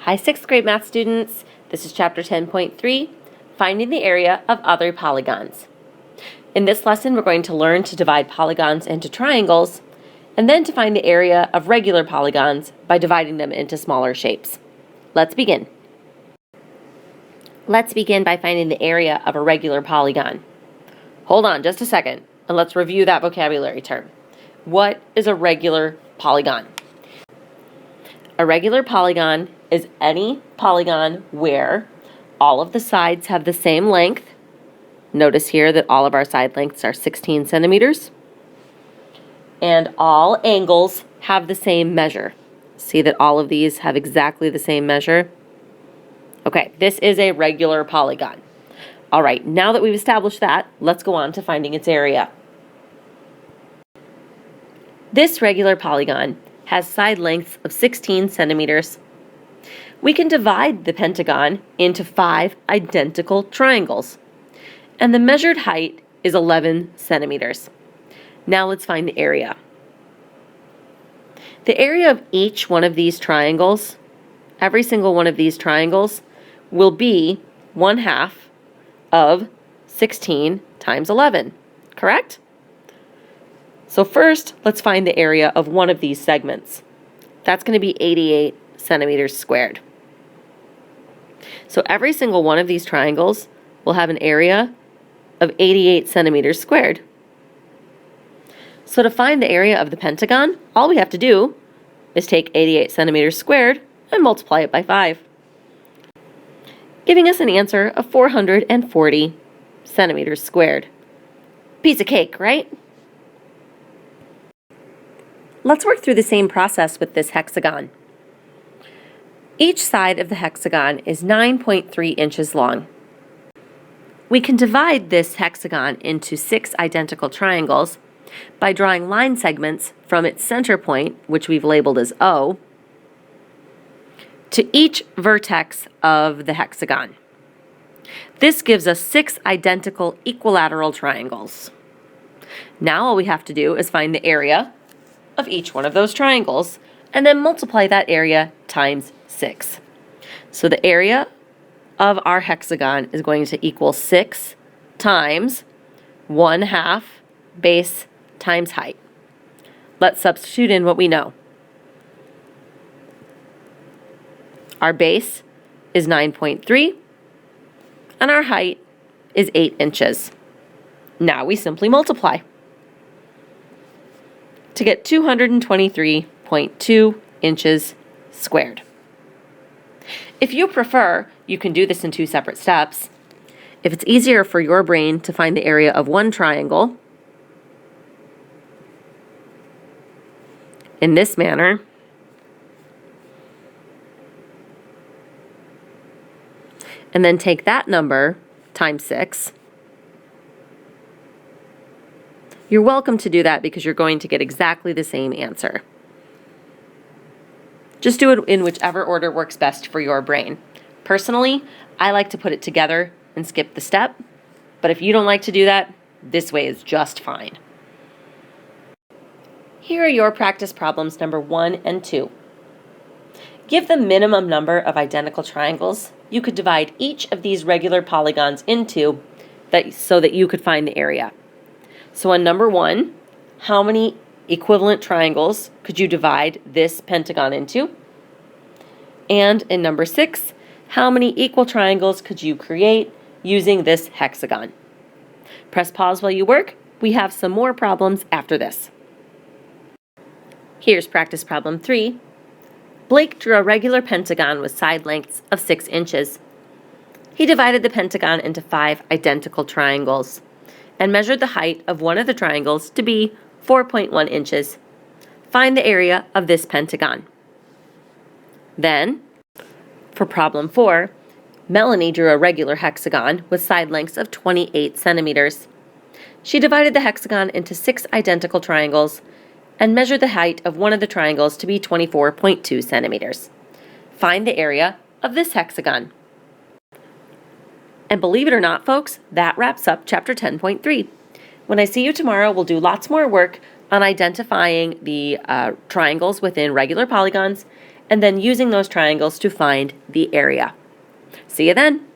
Hi, 6th grade math students. This is chapter 10.3, Finding the Area of Other Polygons. In this lesson, we're going to learn to divide polygons into triangles, and then to find the area of regular polygons by dividing them into smaller shapes. Let's begin. Let's begin by finding the area of a regular polygon. Hold on just a second, and let's review that vocabulary term. What is a regular polygon? A regular polygon is any polygon where all of the sides have the same length. Notice here that all of our side lengths are 16 centimeters. And all angles have the same measure. See that all of these have exactly the same measure? Okay, this is a regular polygon. All right, now that we've established that, let's go on to finding its area. This regular polygon has side lengths of 16 centimeters. We can divide the pentagon into 5 identical triangles, and the measured height is 11 centimeters. Now let's find the area. The area of each one of these triangles, every single one of these triangles, will be 1/2 of 16 times 11, correct? So first, let's find the area of one of these segments. That's going to be 88 centimeters squared. So every single one of these triangles will have an area of 88 centimeters squared. So to find the area of the pentagon, all we have to do is take 88 centimeters squared and multiply it by 5, giving us an answer of 440 centimeters squared. Piece of cake, right? Let's work through the same process with this hexagon. Each side of the hexagon is 9.3 inches long. We can divide this hexagon into 6 identical triangles by drawing line segments from its center point, which we've labeled as O, to each vertex of the hexagon. This gives us 6 identical equilateral triangles. Now all we have to do is find the area of each one of those triangles and then multiply that area times 6. So the area of our hexagon is going to equal 6 times 1/2 base times height. Let's substitute in what we know. Our base is 9.3 and our height is 8 inches. Now we simply multiply to get 223.2 inches squared. If you prefer, you can do this in 2 separate steps. If it's easier for your brain to find the area of one triangle in this manner, and then take that number times 6, you're welcome to do that because you're going to get exactly the same answer. Just do it in whichever order works best for your brain. Personally, I like to put it together and skip the step, but if you don't like to do that, this way is just fine. Here are your practice problems number 1 and 2. Give the minimum number of identical triangles you could divide each of these regular polygons into so that you could find the area. So on number 1, how many equivalent triangles could you divide this pentagon into? And in number 6, how many equal triangles could you create using this hexagon? Press pause while you work. We have some more problems after this. Here's practice problem 3. Blake drew a regular pentagon with side lengths of 6 inches. He divided the pentagon into 5 identical triangles and measured the height of one of the triangles to be 4.1 inches. Find the area of this pentagon. Then, for problem 4, Melanie drew a regular hexagon with side lengths of 28 centimeters. She divided the hexagon into 6 identical triangles and measured the height of one of the triangles to be 24.2 centimeters. Find the area of this hexagon. And believe it or not, folks, that wraps up chapter 10.3. When I see you tomorrow, we'll do lots more work on identifying the triangles within regular polygons and then using those triangles to find the area. See you then.